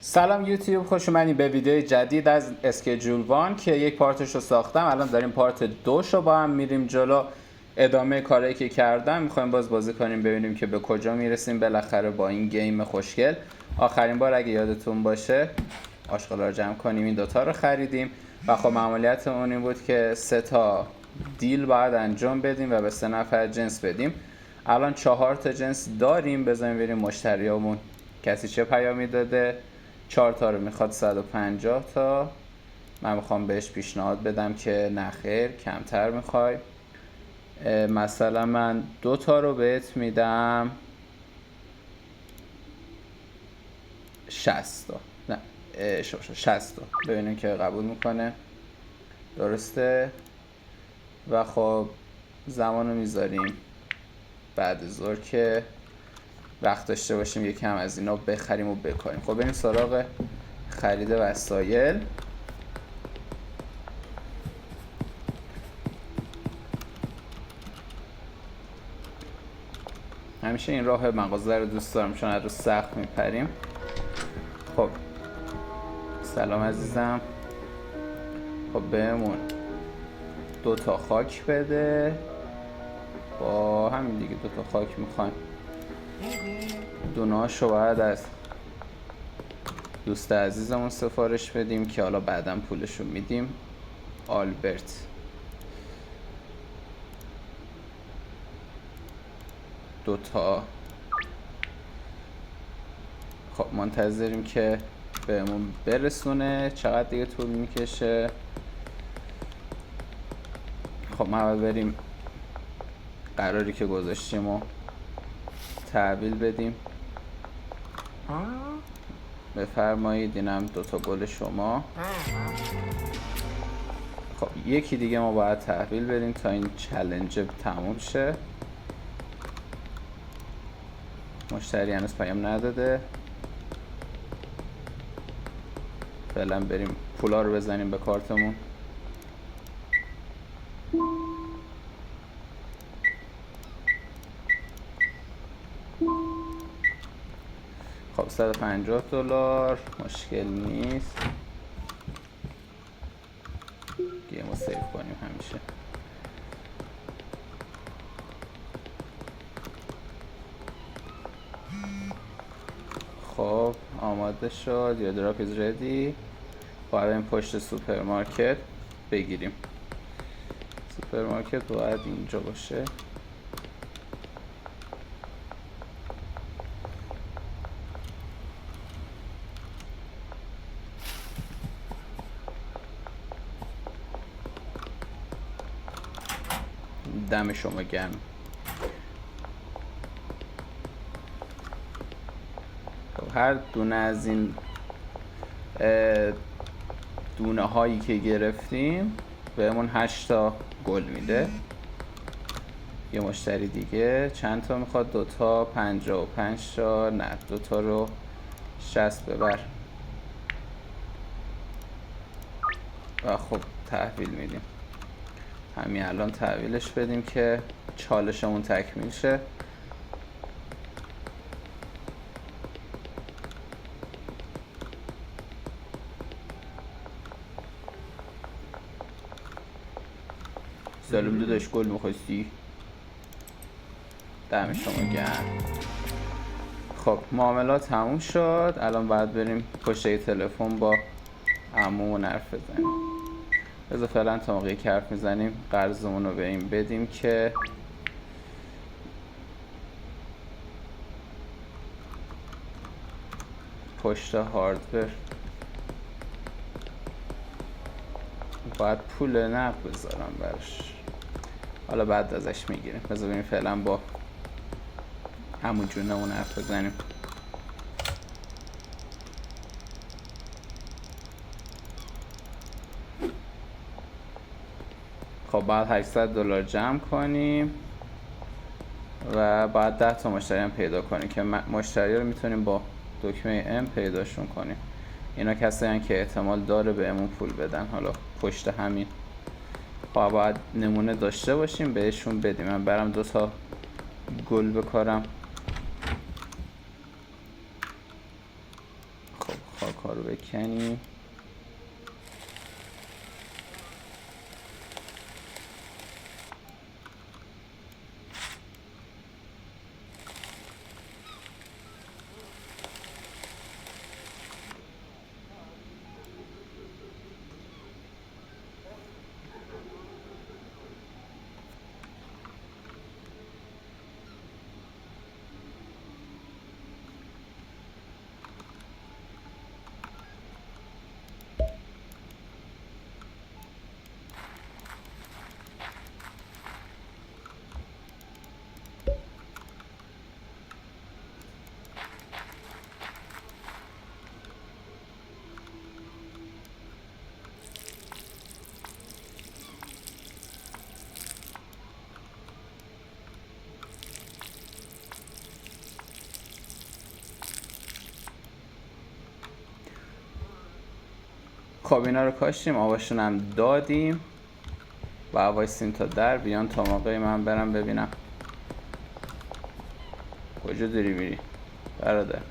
سلام یوتیوب، خوش اومدین به ویدیو جدید از اسکیجول وان که یک پارتش رو ساختم. الان داریم پارت 2 رو با هم میریم جلو. ادامه کاری که کردم میخوایم باز بازی کنیم ببینیم که به کجا میرسیم بالاخره با این گیم خوشگل. آخرین بار اگه یادتون باشه آشغالا رو جمع کنیم این دوتا رو خریدیم و خب معمولیتمون این بود که 3 تا دیل باید انجام بدیم و به 3 نفر جنس بدیم. الان 4 تا جنس داریم. بذاریم ببینیم مشتریامون کسی چه پیامی داده. 4 تا رو میخواد 150 تا. من میخوام بهش پیشنهاد بدم که نخیر کمتر میخوای. مثلا من 2 تا رو بهت میدم 60 تا. نه 60 تا. ببینیم که قبول میکنه. درسته. و خب زمانو میذاریم بعد ظهر که وقت داشته باشیم یکم از اینا بخریم و بکاریم. خب بریم سراغ خرید وسایل. همیشه این راه مغازه رو دوست دارم چون از رو سقف میپریم. خب سلام عزیزم. خب بهمون 2 تا خاک بده. با همین دیگه 2 تا خاک میخوایم. دونهاشو باید از دوست عزیزمون سفارش بدیم که حالا بعداً پولشو میدیم. آلبرت. دو تا. خب منتظریم که بهمون برسونه. چقدر دیگه طول میکشه؟ خب ما باید بریم قراری که گذاشتیم و تحویل بدیم. بفرمایید اینم 2 تا گل شما. خب یکی دیگه ما باید تحویل بدیم تا این چالش تموم شه. مشتری هنوز پیام نداده. فعلا بریم پولا رو بزنیم به کارتمون. خب 150 دلار مشکل نیست. گیمو سیو کنیم همیشه. خب آماده شد. یا دراپ ایز ردی. باید این پشت سوپرمارکت بگیریم. سوپرمارکت باید اینجا باشه. دم شما گرم. خب هر دونه از این دونه هایی که گرفتیم بهمون 8 تا گل میده. یه مشتری دیگه چند تا میخواد؟ 2 تا 55 تا. نه 2 تا رو 60 ببر. و خب تحویل میدیم. همین الان تحویلش بدیم که چالشمون تکمیل شه. سلام داداش گل میخواستی؟ دم شما گرم. خب معاملات تموم شد. الان باید بریم پشت تلفن با عمومون حرف بزنیم. بذار فعلا تا موقعی که حرف میزنیم قرضمون رو به این بدیم که پشت هاردور باید پول نقد بذارم براش. حالا بعد ازش میگیریم. بذار بریم فعلا با همون جونمون حرف بزنیم. خب بعد 800 دلار جمع کنیم و بعد 10 تا مشتری هم پیدا کنیم که مشتری رو میتونیم با دکمه ام پیداشون کنیم. اینا کسایی که احتمال داره بهمون پول بدن. حالا پشت همین باید نمونه داشته باشیم بهشون بدیم. من برم 2 تا گل بکارم. خب خاک کارو بکنیم. خب اینا رو کاشتیم، آباشون هم دادیم و وایسیم تا در بیان تا موقعی من برم ببینم کجا داری میری برادر.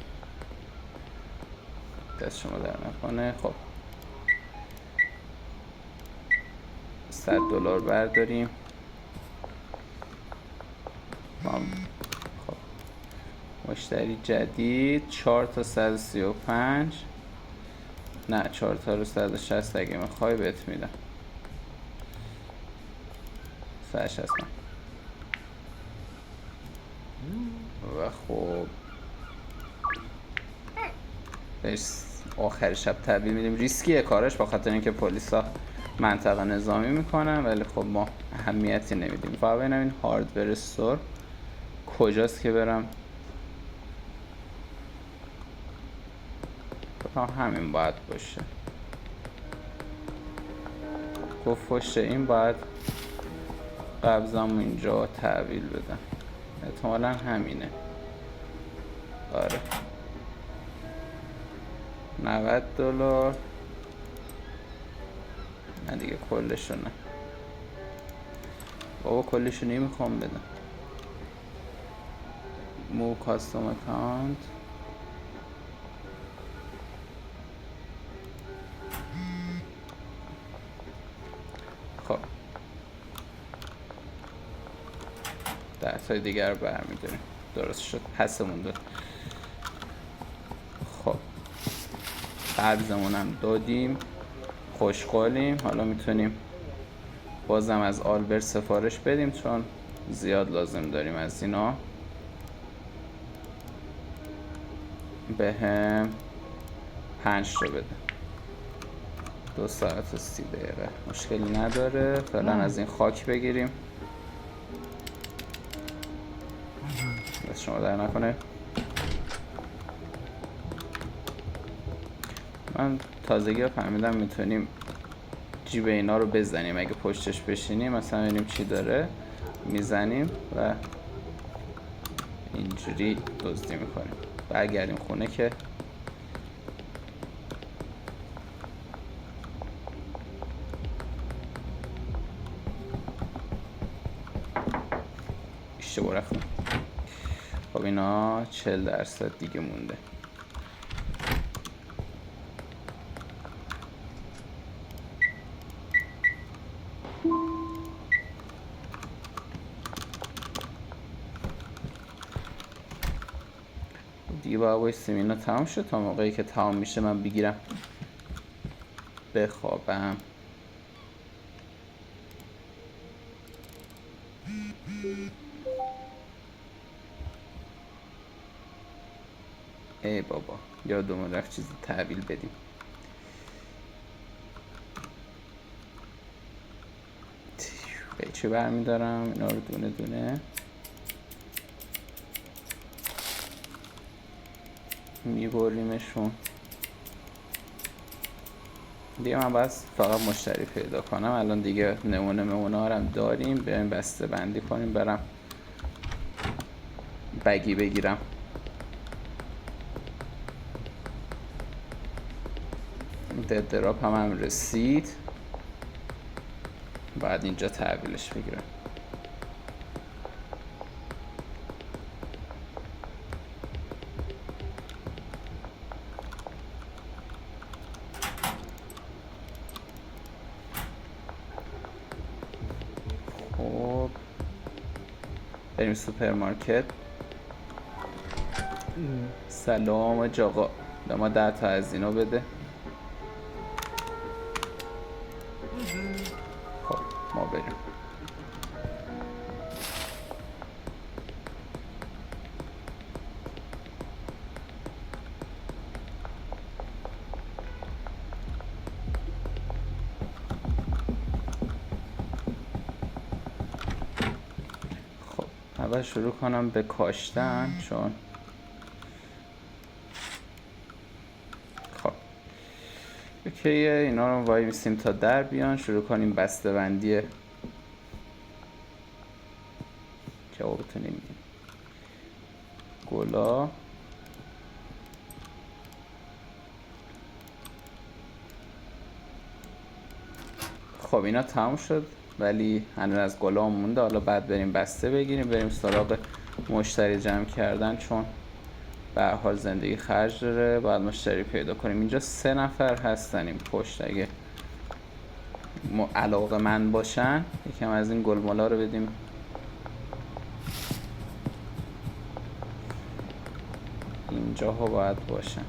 دست شما در نکنه. خب $100 برداریم. خب مشتری جدید 4 تا 135. نه 4 تا رو 160 اگه میخوای بهت میدم. 160 و خب بهش آخر شب تحویل میدیم. ریسکیه کارش با خاطر اینکه پلیسا منطقه نظامی میکنن، ولی خب ما اهمیتی نمیدیم. فقط ببینم این هاردور استور کجاست که برم. همین باید باشه. گفت پشت این باید قبضم اینجا تحویل بدم. احتمالا همینه. آره $90. نه دیگه کلشو نه بابا، کلشو نمیخوام بدم. مو کاستوم اکانت. خب 10 تای دیگر رو برمیداریم. درست شد، پسمون داد. خب قبضمون هم دادیم، خوشحالیم. حالا میتونیم بازم از آلبرت سفارش بدیم چون زیاد لازم داریم از اینا. به هم 5 تا بده. 2 ساعت و 30 دقیقه مشکلی نداره. فعلا از این خاک بگیریم. دست شما در نکنه. من تازگی ها فهمیدم میتونیم جیب اینا رو بزنیم. اگه پشتش بشینیم مثلا ببینیم چی داره، میزنیم و اینجوری دزدی میکنیم. برگردیم خونه که اشتباه رفتم. خب اینا 40% دیگه مونده. دیگه باید بایستیم اینا تمام شد. تا موقعی که تمام میشه من بگیرم بخوابم. ای بابا یادمون رفت چیزی تحویل بدیم. چه برمیدارم اینا رو دونه دونه میبریمشون. دیگه من بس فقط مشتری پیدا کنم. الان دیگه نمونه ها هم داریم. بریم بسته بندی کنیم، برم بگی بگیرم. دد دراپ هم رسید. بعد اینجا تحویلش بگیرم. بریم سوپرمارکت. سلام آقا، به ما 10 تا از اینو بده. خب ما بریم. خب اول شروع کنم به کاشتن، چون خب اوکیه. اینا رو وای میسیم تا در بیان. شروع کنیم بسته بندی که بتونیم گلا. خب اینا تموم شد، ولی هنوز از گلا مونده. حالا بعد بریم بسته بگیریم، بریم سراغ مشتری جمع کردن، چون به هر حال زندگی خرج داره، باید مشتری پیدا کنیم. اینجا 3 نفر هستن این پشت. اگه علاقه‌مند باشن یکم از این گلمولا رو بدیم. اینجا ها باید باشن.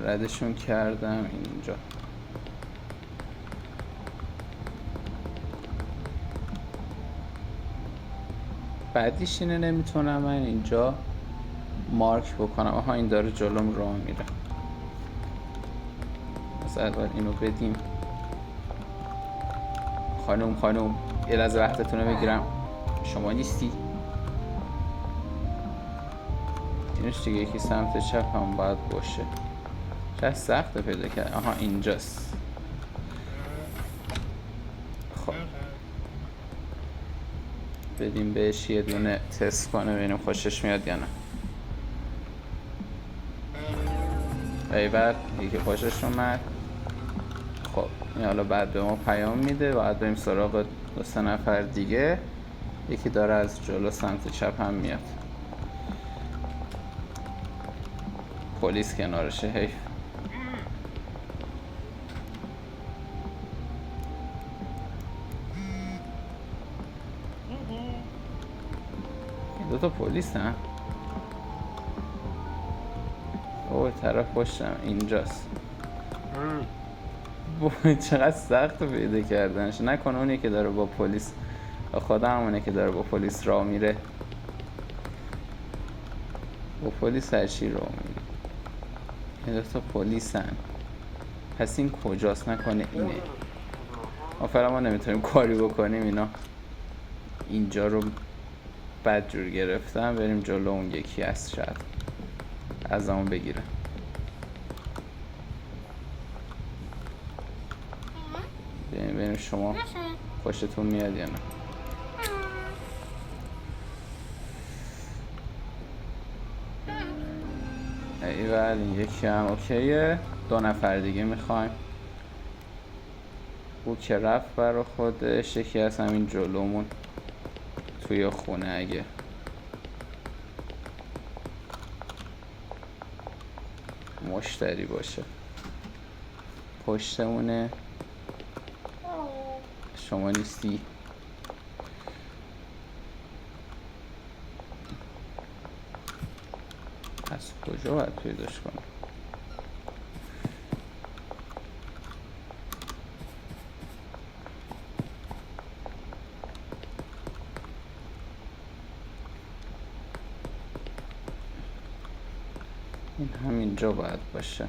ردشون کردم. اینجا بعدیش اینه نمیتونم من اینجا مارک بکنم. آها این داره جلوم راه میره. از اول اینو بدیم. خانوم یه لحظه وقتتون رو بگیرم. شما نیستی؟ اینش دیگه یکی سمت چپ هم باید باشه. چه سخته پیدا کرد. آها اینجاست. خب بدیم بهش یه دونه تست کنه ببینیم خوشش میاد یا نه. ایول یکی خوشش اومد. خب این حالا بعد به ما پیام میده. باید بریم سراغ 2-3 نفر دیگه. یکی داره از جلو سمت چپ هم میاد. پلیس کنارشه. حیف. این 2 تا پلیس هم. اوه طرف پشتم اینجاست. چقدر سخت پیدا کردنش. نکنه اونی که داره با پلیس، خودم همونه که داره با پلیس راه میره. با پلیس هرچی راه میره. این 2 تا پلیس هن. پس این کجاست؟ نکنه اینه. آفرین ما نمیتونیم کاری بکنیم. اینا اینجا رو بد جور گرفتم. بریم جلو. اون یکی هست شاید از همون بگیره. بریم شما خوشتون میاد یا نه. ایول این یکی هم اوکیه. 2 نفر دیگه میخوایم. او که رفت برا خودش. یکی از همین جلومون توی خونه اگه مشتری باشه. پشتمونه. شما نیستی؟ از کجا باید پیداش کنم؟ این همینجا باید باشه.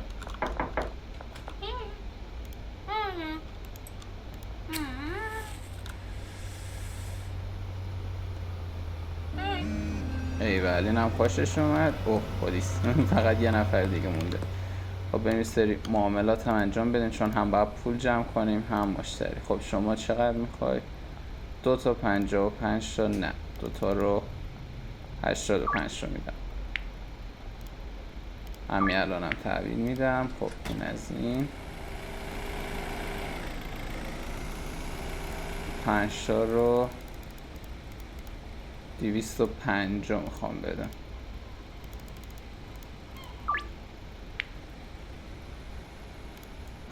ایول این هم خوشش اومد. اوه پلیس. فقط یه نفر دیگه مونده. خب بریم سری معاملات هم انجام بدیم، چون هم باید پول جمع کنیم هم مشتری. خب شما چقدر میخوای؟ 2 تا 55 تا. نه 2 تا رو 85 رو میدم. همین الانم تحویل میدم. خب این از این 5 تا رو 250 میخوام بدم.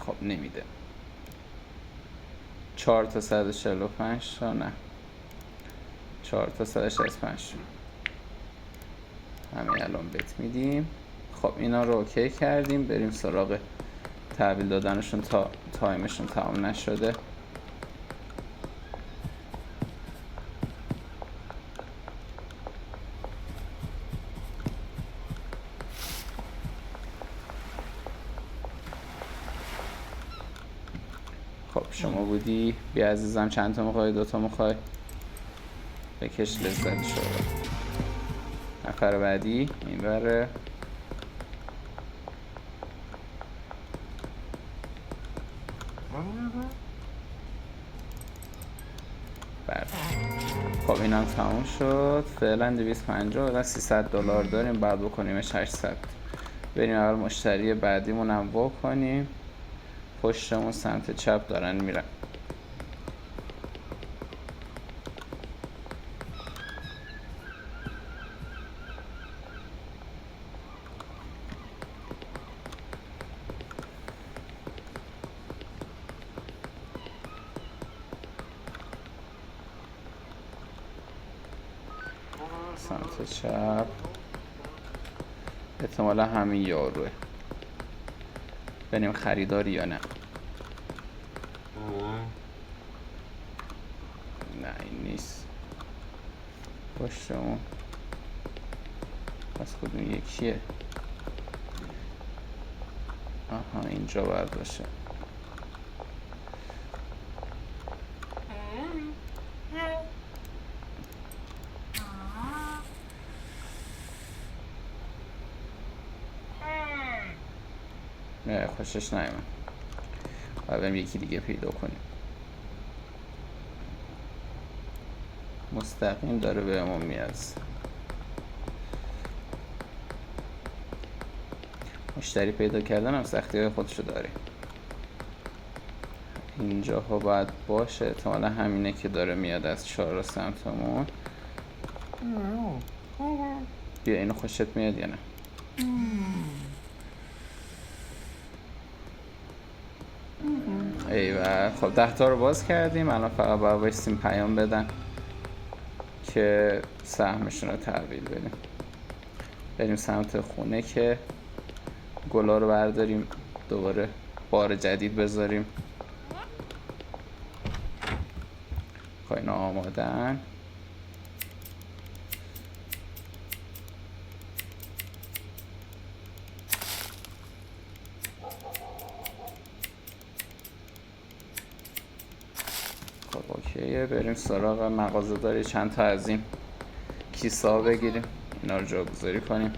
خب نمیده. 4 تا 145 تا نه 4 تا 165 همین الان بهت میدیم. خب اینا رو اوکی کردیم، بریم سراغ تحویل دادنشون تا تایمشون تمام نشده. خب شما بودی بیا عزیزم، چند تا میخوای؟ 2 تا میخوای؟ بکش لذت شو. نفر بعدی این بره. بله خب این هم تموم شد. فعلا 250 و 300 دلار داریم، بعد بکنیمش 800. بریم اول مشتری بعدیمون هم بکنیم. پشتمون سمت چپ دارن میرن. سمت چپ احتمالا همین یاروه. بریم خریداری یا نه؟ نه این نیست. پشتمون پس کدوم یکیه؟ آها اینجا باید باشه. نه خوشش نیامد. باید بریم یکی دیگه پیدا کنیم. مستقیم داره بهمون میاد. مشتری پیدا کردن هم سختی های خودشو داره. اینجا ها باید باشه، احتمالا همینه که داره میاد از 4 سمتمون. بیا اینو خوشت میاد یا نه؟ ایوه خب 10 تا رو باز کردیم. الان فقط باید بایستیم پیام بدن که سهمشون رو تحویل بدیم. بریم سمت خونه که گلا رو برداریم، دوباره بار جدید بذاریم. خب اینا آمادن. خب اوکیه، بریم سراغ مغازه داری چند تا از این کیسه ها بگیریم، اینا رو جاگذاری کنیم.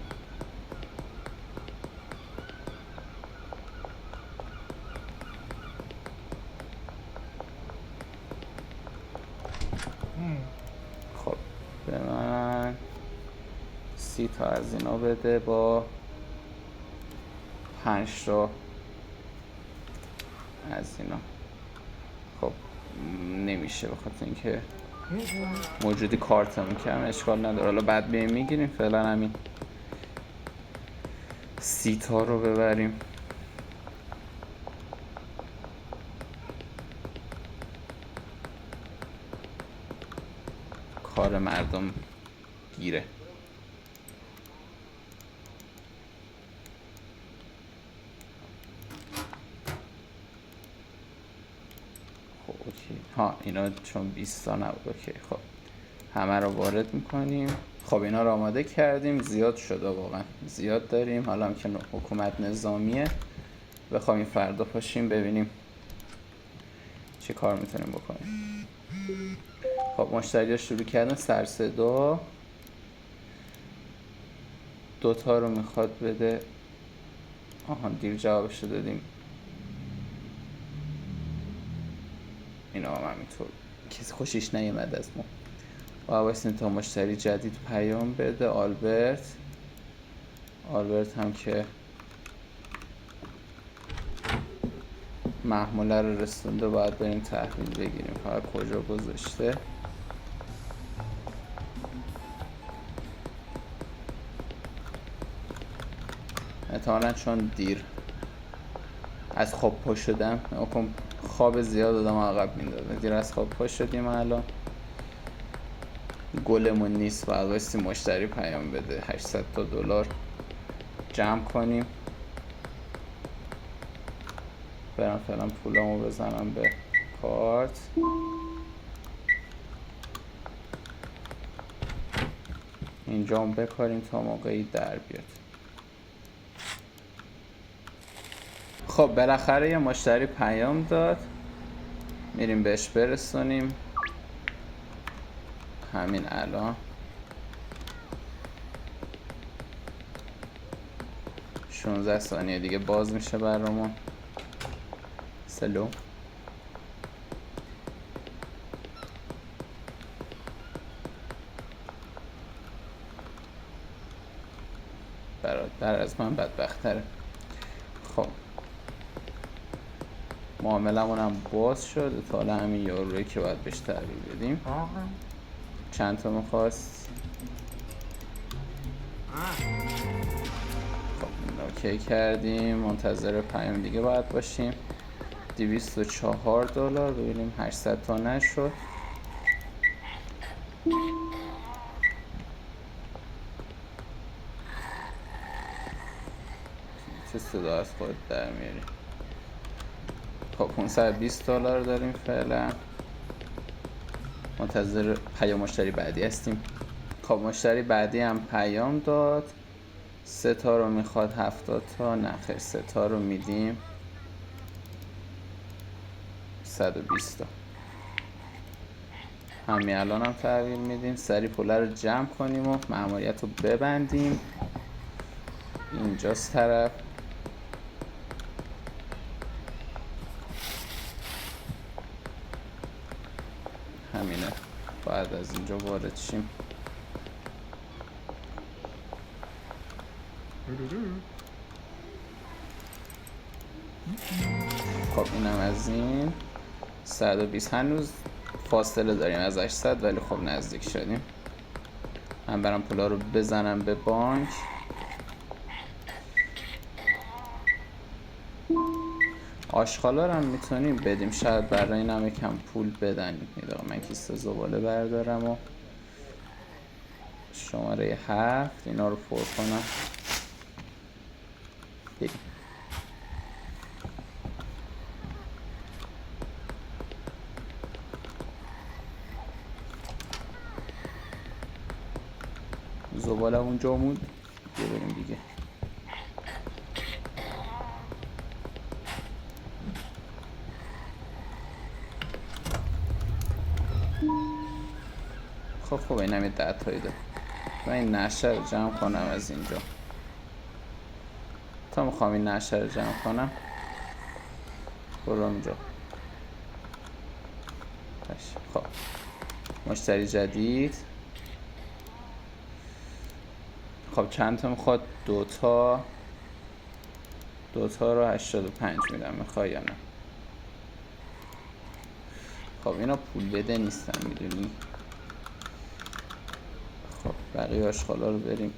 خب به من 30 تا از اینا بده با 5 تا از اینا. خب نمیشه بخاطر اینکه موجودی کارتمون کم، اشکال نداره، حالا بعد بیایم میگیریم. فعلا همین 30 تا رو ببریم. کار مردم گیره. خب اوکی، ها اینا چون 20 تا نبود. اوکی خب همه رو وارد میکنیم. خب اینا رو آماده کردیم. زیاد شده، واقعا زیاد داریم. حالا هم که حکومت نظامیه بخوایم فردا پاشیم ببینیم چه کار میتونیم بکنیم. خب مشتری ها شروع کردن سر صدا. 2 تا رو میخواد بده. آها دیر جوابشو دادیم. اینا هم همینطور کسی خوشش نیامد از ما. واسه تا مشتری جدید پیام بده. آلبرت هم که محموله رو رسونده، باید بریم تحویل بگیریم. فقط کجا گذاشته؟ احتمالا چون دیر از خواب پا شدم. خواب زیاد آدم عقب میندازه. دیر از خواب پا شدیم الان. گلمون نیست، باید واسه مشتری پیام بده. 800 تا دلار جمع کنیم. برم فعلا پولامو بزنم به کارت. اینجا هم بکاریم تا موقعی در بیاد. خب بالاخره یه مشتری پیام داد، میریم بهش برسونیم همین الان. 16 ثانیه دیگه باز میشه برامون. سلو. برادر از من بدبختره. خب معاملمون هم باز شد. تا حالا همین یارویی که باید بهش تحویل بدیم. چند تا میخواست؟ خب اوکی کردیم. منتظر پیام دیگه باید باشیم. 204 دلار. ببینیم 800 تا نشد. چه صدا از خود در میاری؟ خب 520 دلار داریم فعلا. منتظر پیام مشتری بعدی هستیم. خب مشتری بعدی هم پیام داد. 3 تا رو میخواد، 70 تا. نه خیر، 3 تا رو میدیم. 120 تا. همین الان هم تحویل میدیم. سریع پوله رو جمع کنیم و مأموریت رو ببندیم. اینجاست طرف. همینه، باید از اینجا وارد شیم. خب اینم از این. 120. هنوز فاصله داریم از 800 ولی خب نزدیک شدیم. من برم پولا رو بزنم به بانک. آشغالا رو هم میتونیم بدیم، شاید برای این هم یکم پول بدن. من کیسه زباله بردارم و شماره 7 اینا رو پر کنم. بریم. زباله اونجا موند. بریم دیگه. خب اینم یه 10 تایی داره. من این نشه رو جمع کنم از اینجا. تا میخوام این نشه رو جمع کنم. برو اونجا. خب مشتری جدید. خب چند تا میخواد؟ 2 تا. 2 تا رو 85 میدم. میخوای یا نه؟ خب اینا پول بده نیستن میدونی. خب بقیه آشغالا رو بریم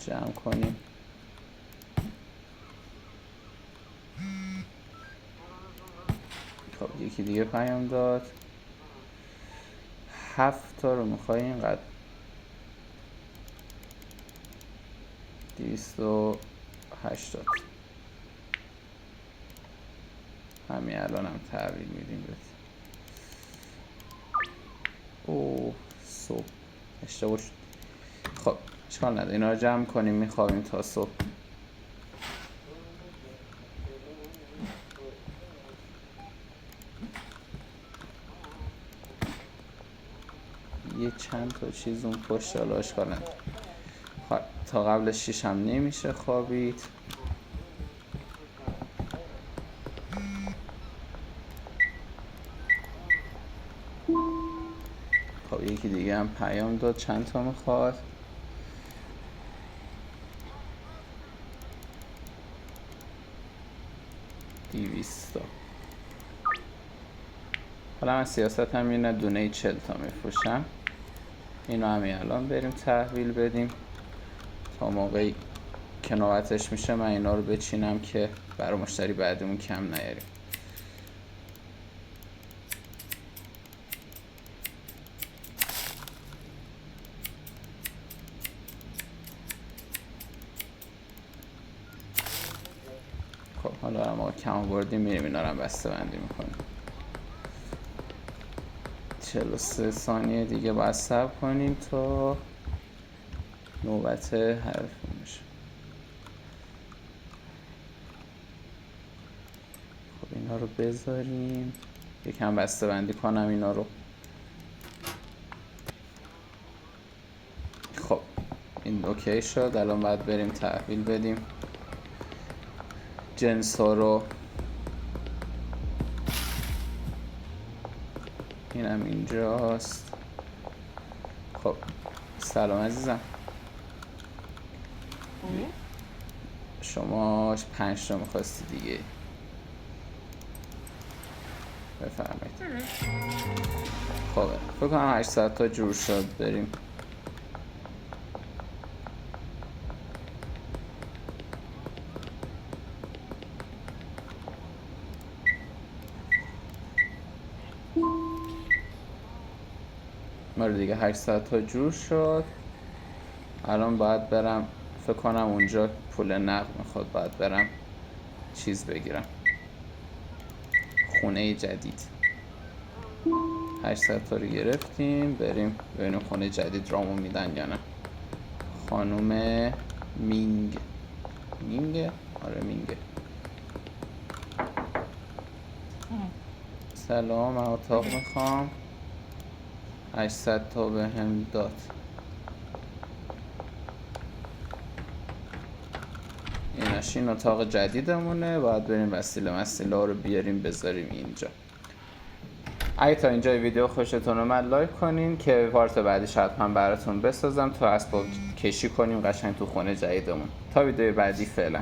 جمع کنیم. خب یکی دیگه پیام داد. 7 تا رو میخوای اینقدر. 280. همین الان هم تحویل میدیم بهت. اوه صبح اشتباه شد. خب اشکال نداره، اینا رو جمع کنیم. میخوابیم تا صبح. یه چند تا چیز اون پشت، حالا اشکال نداره. تا قبل 6 هم نمیشه خوابید. خب یکی دیگه هم پیام داد. چند تا میخواد؟ 200 تا. حالا من سیاست هم اینه دونه 40 تا میفروشم. اینو همین الان بریم تحویل بدیم تا موقعی که نوبتش میشه من اینا رو بچینم که برای مشتری بعدمون کم نیاریم. حالا ما کم آوردیم میریم اینا رو هم بسته بندی میکنیم. 43 ثانیه دیگه باید صبر کنیم تا نوبت حرف میشه. خب اینا رو بذاریم یکم بسته بندی کنم اینا رو. خب این اوکی شد. الان باید بریم تحویل بدیم جنس ها رو. اینم اینجاست. خب سلام عزیزم، شما 5 تا میخواستی دیگه، بفرمایید. خب فکر کنم 800 تا جور شد. بریم ما رو دیگه 800 تا جور شد. الان باید برم فکر کنم اونجا پول نقد میخواد، باید برم چیز بگیرم، خونه جدید. 800 تا رو گرفتیم، بریم ببینیم خونه جدید رامون میدن یا نه. خانوم مینگ. آره مینگه. سلام، من اتاق میخوام. 800 تا به هم داد. این اتاق جدیدمونه، باید بریم وسیله ها رو بیاریم بذاریم اینجا. اگه تا اینجا ویدیو خوشتون اومد لایک کنین که پارت بعدیش حتما براتون بسازم تا اسباب کشی کنیم قشنگ تو خونه جدیدمون. تا ویدیو بعدی فعلا.